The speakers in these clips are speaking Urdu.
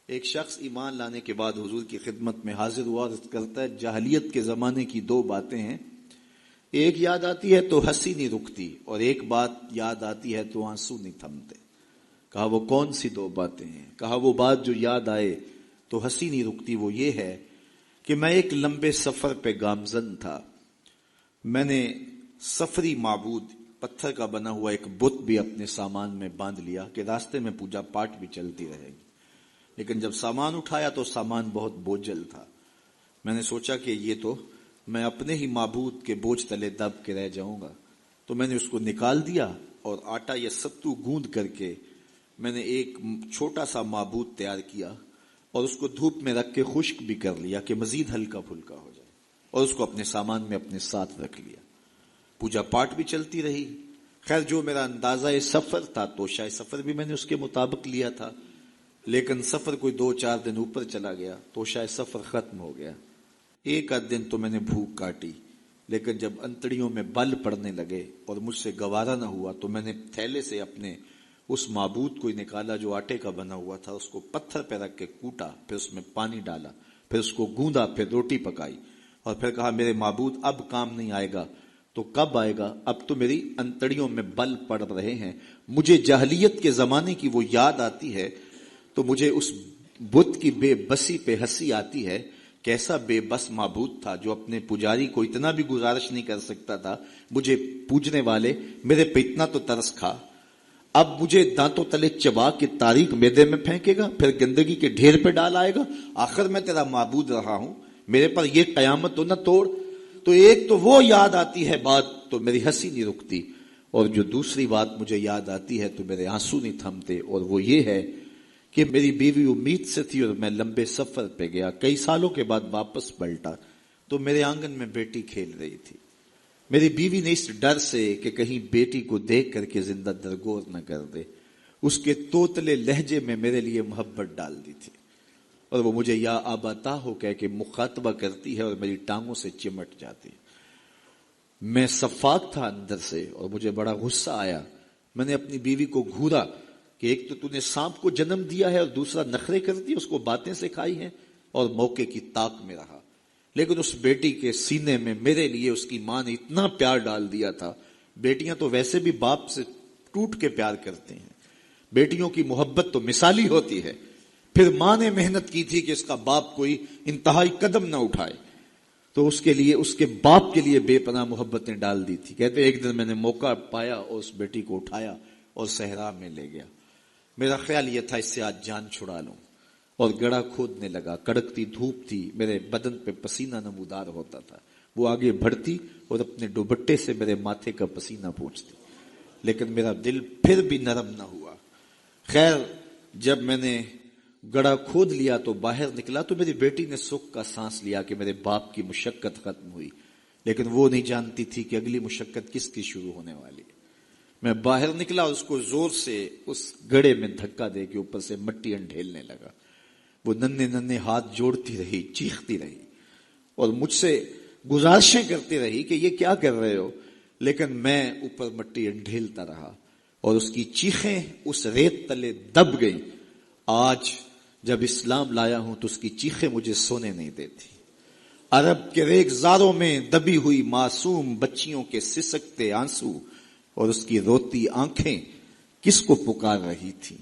ایک شخص ایمان لانے کے بعد حضور کی خدمت میں حاضر ہوا اور کرتا ہے جاہلیت کے زمانے کی دو باتیں ہیں، ایک یاد آتی ہے تو ہنسی نہیں رکتی اور ایک بات یاد آتی ہے تو آنسو نہیں تھمتے۔ کہا وہ کون سی دو باتیں ہیں؟ کہا وہ بات جو یاد آئے تو ہنسی نہیں رکتی وہ یہ ہے کہ میں ایک لمبے سفر پہ گامزن تھا، میں نے سفری معبود پتھر کا بنا ہوا ایک بت بھی اپنے سامان میں باندھ لیا کہ راستے میں پوجا پاٹ بھی چلتی رہے گی، لیکن جب سامان اٹھایا تو سامان بہت بوجھل تھا۔ میں نے سوچا کہ یہ تو میں اپنے ہی معبود کے بوجھ تلے دب کے رہ جاؤں گا، تو میں نے اس کو نکال دیا اور آٹا یا ستو گوندھ کر کے میں نے ایک چھوٹا سا معبود تیار کیا اور اس کو دھوپ میں رکھ کے خشک بھی کر لیا کہ مزید ہلکا پھلکا ہو جائے، اور اس کو اپنے سامان میں اپنے ساتھ رکھ لیا۔ پوجا پاٹ بھی چلتی رہی۔ خیر جو میرا اندازہ سفر تھا تو شاید سفر بھی میں نے اس کے مطابق لیا تھا، لیکن سفر کوئی 2-4 دن اوپر چلا گیا تو شاید سفر ختم ہو گیا۔ ایک آدھ دن تو میں نے بھوک کاٹی، لیکن جب انتڑیوں میں بل پڑنے لگے اور مجھ سے گوارا نہ ہوا تو میں نے تھیلے سے اپنے اس معبود کو نکالا جو آٹے کا بنا ہوا تھا، اس کو پتھر پہ رکھ کے کوٹا، پھر اس میں پانی ڈالا، پھر اس کو گوندا، پھر روٹی پکائی اور پھر کہا میرے معبود اب کام نہیں آئے گا تو کب آئے گا؟ اب تو میری انتڑیوں میں بل پڑ رہے ہیں، مجھے جاہلیت کے زمانے کی وہ یاد آتی ہے تو مجھے اس بت کی بے بسی پہ ہنسی آتی ہے۔ کیسا بے بس معبود تھا جو اپنے پجاری کو اتنا بھی گزارش نہیں کر سکتا تھا، مجھے پوجنے والے میرے پہ اتنا تو ترس کھا، اب مجھے دانتوں تلے چبا کے تاریک میدے میں پھینکے گا، پھر گندگی کے ڈھیر پہ ڈال آئے گا، آخر میں تیرا معبود رہا ہوں، میرے پر یہ قیامت تو نہ توڑ۔ تو ایک تو وہ یاد آتی ہے بات تو میری ہنسی نہیں رکتی، اور جو دوسری بات مجھے یاد آتی ہے تو میرے آنسو نہیں تھمتے، اور وہ یہ ہے کہ میری بیوی امید سے تھی اور میں لمبے سفر پہ گیا، کئی سالوں کے بعد واپس پلٹا تو میرے آنگن میں بیٹی کھیل رہی تھی۔ میری بیوی نے اس ڈر سے کہ کہیں بیٹی کو دیکھ کر کے زندہ درگور نہ کر دے، اس کے توتلے لہجے میں میرے لیے محبت ڈال دی تھی، اور وہ مجھے یا آباتا ہو کہہ کے مخاطبہ کرتی ہے اور میری ٹانگوں سے چمٹ جاتی ہے۔ میں صفاق تھا اندر سے اور مجھے بڑا غصہ آیا۔ میں نے اپنی بیوی کو گھورا کہ ایک تو نے سانپ کو جنم دیا ہے اور دوسرا نخرے کر دی، اس کو باتیں سکھائی ہیں، اور موقع کی طاق میں رہا۔ لیکن اس بیٹی کے سینے میں میرے لیے اس کی ماں نے اتنا پیار ڈال دیا تھا، بیٹیاں تو ویسے بھی باپ سے ٹوٹ کے پیار کرتے ہیں، بیٹیوں کی محبت تو مثالی ہوتی ہے، پھر ماں نے محنت کی تھی کہ اس کا باپ کوئی انتہائی قدم نہ اٹھائے، تو اس کے لیے اس کے باپ کے لیے بے پناہ محبتیں ڈال دی تھی۔ کہتے ایک دن میں نے موقع پایا اور اس بیٹی کو اٹھایا اور صحرا میں لے گیا۔ میرا خیال یہ تھا اس سے آج جان چھڑا لوں، اور گڑھا کھودنے لگا۔ کڑکتی دھوپ تھی، میرے بدن پہ پسینہ نمودار ہوتا تھا، وہ آگے بڑھتی اور اپنے دوپٹے سے میرے ماتھے کا پسینہ پوچھتی، لیکن میرا دل پھر بھی نرم نہ ہوا۔ خیر جب میں نے گڑھا کھود لیا تو باہر نکلا تو میری بیٹی نے سکھ کا سانس لیا کہ میرے باپ کی مشقت ختم ہوئی، لیکن وہ نہیں جانتی تھی کہ اگلی مشقت کس کی شروع ہونے والی ہے۔ میں باہر نکلا اور اس کو زور سے اس گڑھے میں دھکا دے کے اوپر سے مٹی انڈھیلنے لگا۔ وہ ننھے ننھے ہاتھ جوڑتی رہی، چیختی رہی اور مجھ سے گزارشیں کرتی رہی کہ یہ کیا کر رہے ہو، لیکن میں اوپر مٹی انڈھیلتا رہا اور اس کی چیخیں اس ریت تلے دب گئیں۔ آج جب اسلام لایا ہوں تو اس کی چیخیں مجھے سونے نہیں دیتی۔ عرب کے ریگزاروں میں دبی ہوئی معصوم بچیوں کے سسکتے آنسو اور اس کی روتی آنکھیں کس کو پکار رہی تھی؟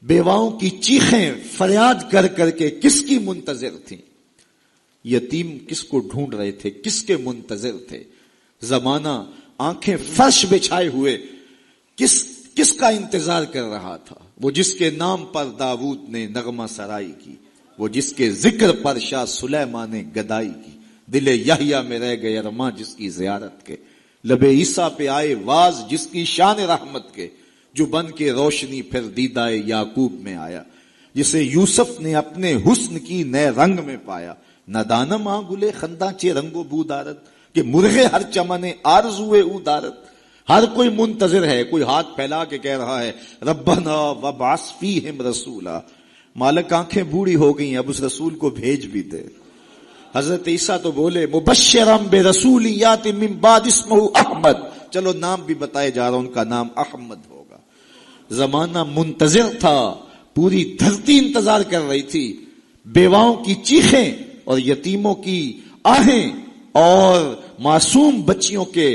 بیواؤں کی چیخیں فریاد کر کر کے کس کی منتظر تھیں؟ یتیم کس کو ڈھونڈ رہے تھے، کس کے منتظر تھے؟ زمانہ آنکھیں فرش بچھائے ہوئے کس کا انتظار کر رہا تھا؟ وہ جس کے نام پر داؤد نے نغمہ سرائی کی، وہ جس کے ذکر پر شاہ سلیمان نے گدائی کی، دل یحییٰ میں رہ گئے ارماں جس کی زیارت کے، لب عیسیٰ پہ آئے واز جس کی شان رحمت کے، جو بن کے روشنی پھر دیدائے یعقوب میں آیا، جسے یوسف نے اپنے حسن کی نئے رنگ میں پایا۔ نہ دانم آ گلے خنداں چے رنگ و بو دارت، کہ مرغے ہر چمنے آرزوئے او دارت۔ ہر کوئی منتظر ہے، کوئی ہاتھ پھیلا کے کہہ رہا ہے ربنا وابعث فیہم رسولا۔ مالک آنکھیں بوڑھی ہو گئی، اب اس رسول کو بھیج بھی دے۔ حضرت عیسیٰ تو بولے مبشرم برسول یاتی من بعد اسمہ احمد، چلو نام بھی بتائے جا رہا ہوں، ان کا نام احمد ہوگا۔ زمانہ منتظر تھا، پوری دھرتی انتظار کر رہی تھی. بیواؤں کی چیخیں اور یتیموں کی آہیں اور معصوم بچیوں کے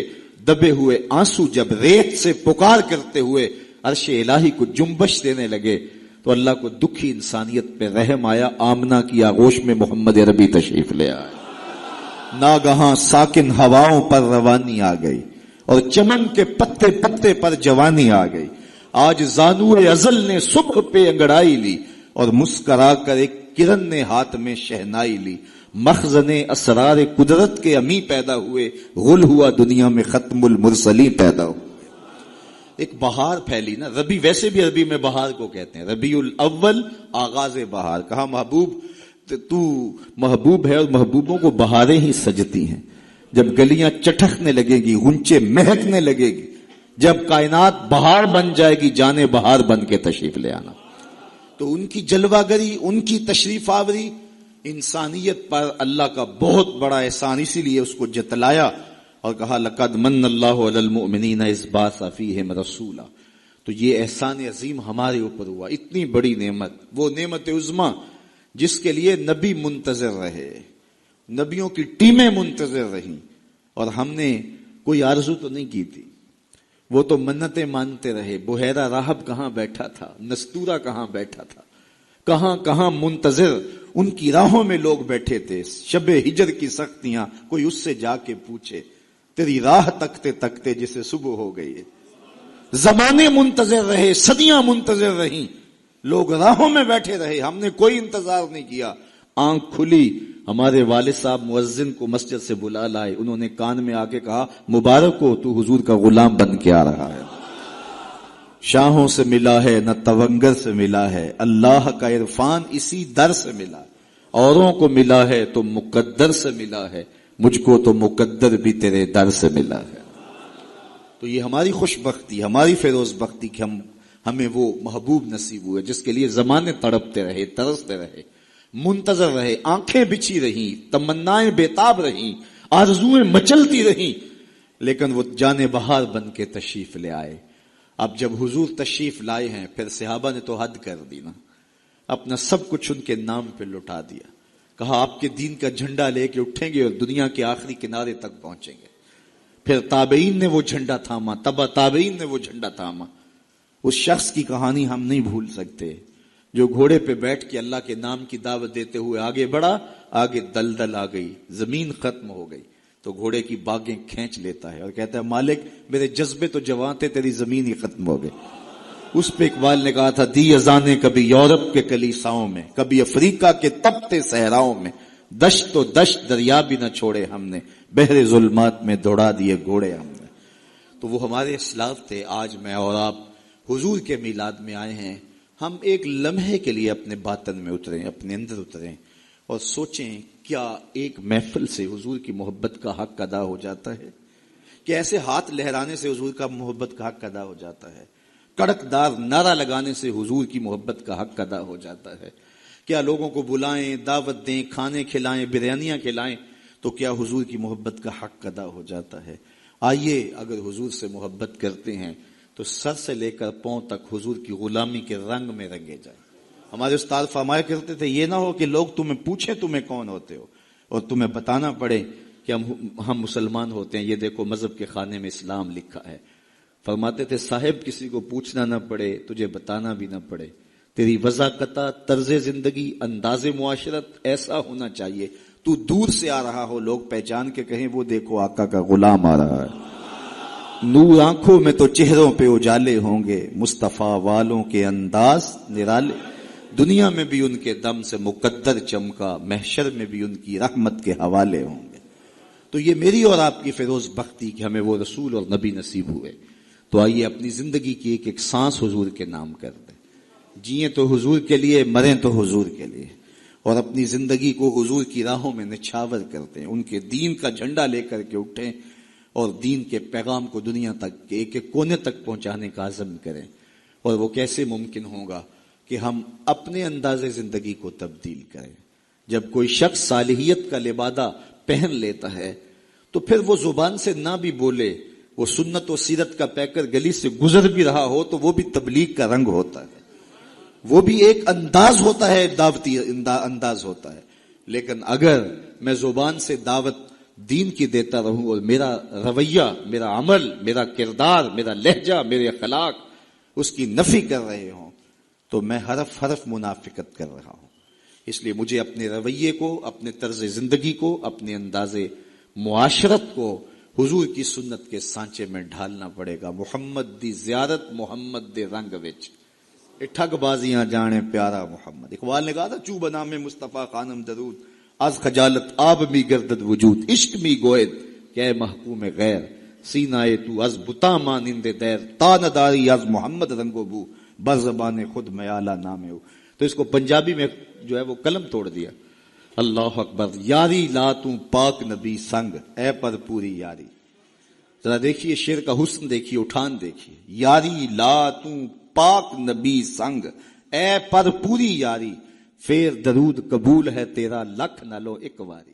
دبے ہوئے آنسو جب ریت سے پکار کرتے ہوئے عرش الہی کو جنبش دینے لگے تو اللہ کو دکھی انسانیت پہ رحم آیا. آمنہ کی آغوش میں محمد عربی تشریف لے آئے. ناگہاں ساکن ہواؤں پر روانی آ گئی اور چمن کے پتے پتے پر جوانی آ گئی. آج زانو ازل نے صبح پہ انگڑائی لی اور مسکرا کر ایک کرن نے ہاتھ میں شہنائی لی. مخزن اسرار قدرت کے امی پیدا ہوئے. غل ہوا دنیا میں ختم المرسلین پیدا ہوئے. ایک بہار پھیلی نا. ربی ویسے بھی عربی میں بہار کو کہتے ہیں. ربیع الاول آغاز بہار. کہا محبوب تو محبوب ہے اور محبوبوں کو بہاریں ہی سجتی ہیں. جب گلیاں چٹکنے لگے گی, غنچے مہکنے لگے گی, جب کائنات بہار بن جائے گی, جانے بہار بن کے تشریف لے آنا. تو ان کی جلوہ گری, ان کی تشریف آوری انسانیت پر اللہ کا بہت بڑا احسان. اسی لیے اس کو جتلایا اور کہا لقد من اللہ علی المؤمنین اذ بعث فیہم رسولا. تو یہ احسان عظیم ہمارے اوپر ہوا. اتنی بڑی نعمت, وہ نعمت عظمیٰ جس کے لیے نبی منتظر رہے, نبیوں کی ٹیمیں منتظر رہیں, اور ہم نے کوئی آرزو تو نہیں کی تھی. وہ تو منتیں مانتے رہے. بحیرہ راہب کہاں بیٹھا تھا, نستورہ کہاں بیٹھا تھا, کہاں کہاں منتظر ان کی راہوں میں لوگ بیٹھے تھے. شب ہجر کی سختیاں کوئی اس سے جا کے پوچھے, تیری راہ تکتے تکتے جسے صبح ہو گئی. زمانے منتظر رہے, صدیاں منتظر رہیں, لوگ راہوں میں بیٹھے رہے, ہم نے کوئی انتظار نہیں کیا. آنکھ کھلی, ہمارے والد صاحب مؤذن کو مسجد سے بلا لائے. انہوں نے کان میں آ کے کہا مبارک ہو, تو حضور کا غلام بن کے آ رہا ہے. شاہوں سے ملا ہے نہ تونگر سے ملا ہے, اللہ کا عرفان اسی در سے ملا. اوروں کو ملا ہے تو مقدر سے ملا ہے, مجھ کو تو مقدر بھی تیرے در سے ملا ہے. تو یہ ہماری خوش بختی, ہماری فیروز بختی کہ ہمیں وہ محبوب نصیب ہوئے جس کے لیے زمانے تڑپتے رہے, ترستے رہے, منتظر رہے, آنکھیں بچھی رہیں, تمنائیں بےتاب رہیں, آرزویں مچلتی رہیں, لیکن وہ جانے بہار بن کے تشریف لے آئے. اب جب حضور تشریف لائے ہیں, پھر صحابہ نے تو حد کر دی نا, اپنا سب کچھ ان کے نام پہ لٹا دیا. کہا آپ کے دین کا جھنڈا لے کے اٹھیں گے اور دنیا کے آخری کنارے تک پہنچیں گے. پھر تابعین نے وہ جھنڈا تھاما, تبع تابعین نے وہ جھنڈا تھاما. اس شخص کی کہانی ہم نہیں بھول سکتے جو گھوڑے پہ بیٹھ کے اللہ کے نام کی دعوت دیتے ہوئے آگے بڑھا, آگے دلدل آ گئی, زمین ختم ہو گئی, تو گھوڑے کی باگیں کھینچ لیتا ہے اور کہتا ہے مالک میرے جذبے تو جوان تھے, تیری زمین ہی ختم ہو گئی. اس پہ اقبال نے کہا تھا دی اذانیں کبھی یورپ کے کلیساؤں میں, کبھی افریقہ کے تپتے صحراؤں میں, دشت تو دشت دریا بھی نہ چھوڑے ہم نے, بحر ظلمات میں دوڑا دیے گھوڑے ہم نے. تو وہ ہمارے اسلاف تھے. آج میں اور آپ حضور کے میلاد میں آئے ہیں. ہم ایک لمحے کے لیے اپنے باطن میں اتریں, اپنے اندر اتریں اور سوچیں کیا ایک محفل سے حضور کی محبت کا حق ادا ہو جاتا ہے؟ کہ ایسے ہاتھ لہرانے سے حضور کا محبت کا حق ادا ہو جاتا ہے؟ کڑکدار نعرہ لگانے سے حضور کی محبت کا حق ادا ہو جاتا ہے؟ کیا لوگوں کو بلائیں, دعوت دیں, کھانے کھلائیں, بریانیاں کھلائیں تو کیا حضور کی محبت کا حق ادا ہو جاتا ہے؟ آئیے اگر حضور سے محبت کرتے ہیں تو سر سے لے کر پاؤں تک حضور کی غلامی کے رنگ میں رنگے جائیں. ہمارے استاد فرمایا کرتے تھے یہ نہ ہو کہ لوگ تمہیں پوچھیں تمہیں کون ہوتے ہو اور تمہیں بتانا پڑے کہ ہم مسلمان ہوتے ہیں, یہ دیکھو مذہب کے خانے میں اسلام لکھا ہے. فرماتے تھے صاحب کسی کو پوچھنا نہ پڑے, تجھے بتانا بھی نہ پڑے, تیری وضاقتہ, طرز زندگی, انداز معاشرت ایسا ہونا چاہیے تو دور سے آ رہا ہو, لوگ پہچان کے کہیں وہ دیکھو آقا کا غلام آ رہا ہے. نور آنکھوں میں تو چہروں پہ اجالے ہوں گے, مصطفیٰ والوں کے انداز نرالے, دنیا میں بھی ان کے دم سے مقدر چمکا, محشر میں بھی ان کی رحمت کے حوالے ہوں گے. تو یہ میری اور آپ کی فیروز بختی کہ ہمیں وہ رسول اور نبی نصیب ہوئے. تو آئیے اپنی زندگی کی ایک ایک سانس حضور کے نام کر دیں, جیئیں تو حضور کے لیے, مریں تو حضور کے لیے, اور اپنی زندگی کو حضور کی راہوں میں نچھاور کرتے ہیں. ان کے دین کا جھنڈا لے کر کے اٹھیں اور دین کے پیغام کو دنیا تک کے ایک ایک کونے تک پہنچانے کا عزم کریں. اور وہ کیسے ممکن ہوگا کہ ہم اپنے انداز زندگی کو تبدیل کریں. جب کوئی شخص صالحیت کا لبادہ پہن لیتا ہے تو پھر وہ زبان سے نہ بھی بولے, وہ سنت و سیرت کا پیکر گلی سے گزر بھی رہا ہو تو وہ بھی تبلیغ کا رنگ ہوتا ہے. وہ بھی ایک انداز ہوتا ہے، دعوتی انداز ہوتا ہے. لیکن اگر میں زبان سے دعوت دین کی دیتا رہوں اور میرا رویہ، میرا عمل، میرا کردار، میرا لہجہ، میرے اخلاق اس کی نفی کر رہے ہوں تو میں حرف حرف منافقت کر رہا ہوں. اس لیے مجھے اپنے رویے کو، اپنے طرز زندگی کو، اپنے انداز معاشرت کو حضور کی سنت کے سانچے میں ڈھالنا پڑے گا. محمد دی زیارت محمد دے رنگ وچ ٹھگ بازیاں جانے پیارا محمد. اقبال نے کہا تھا چوب نام مصطفیٰ خانم درود از خجالت آب می گردد وجود عشق می گوید کہ اے محکوم غیر سینائے تو از بتا مانند دیر تا نداری از محمد رنگو بو بر زبان خود میالہ نام ہو. تو اس کو پنجابی میں جو ہے وہ قلم توڑ دیا. اللہ اکبر. یاری لا تو پاک نبی سنگ اے پر پوری یاری. ذرا دیکھیے شعر کا حسن دیکھیے، اٹھان دیکھیے. یاری لا تو پاک نبی سنگ اے پر پوری یاری پھر درود قبول ہے تیرا لکھ نہ لو ایک واری.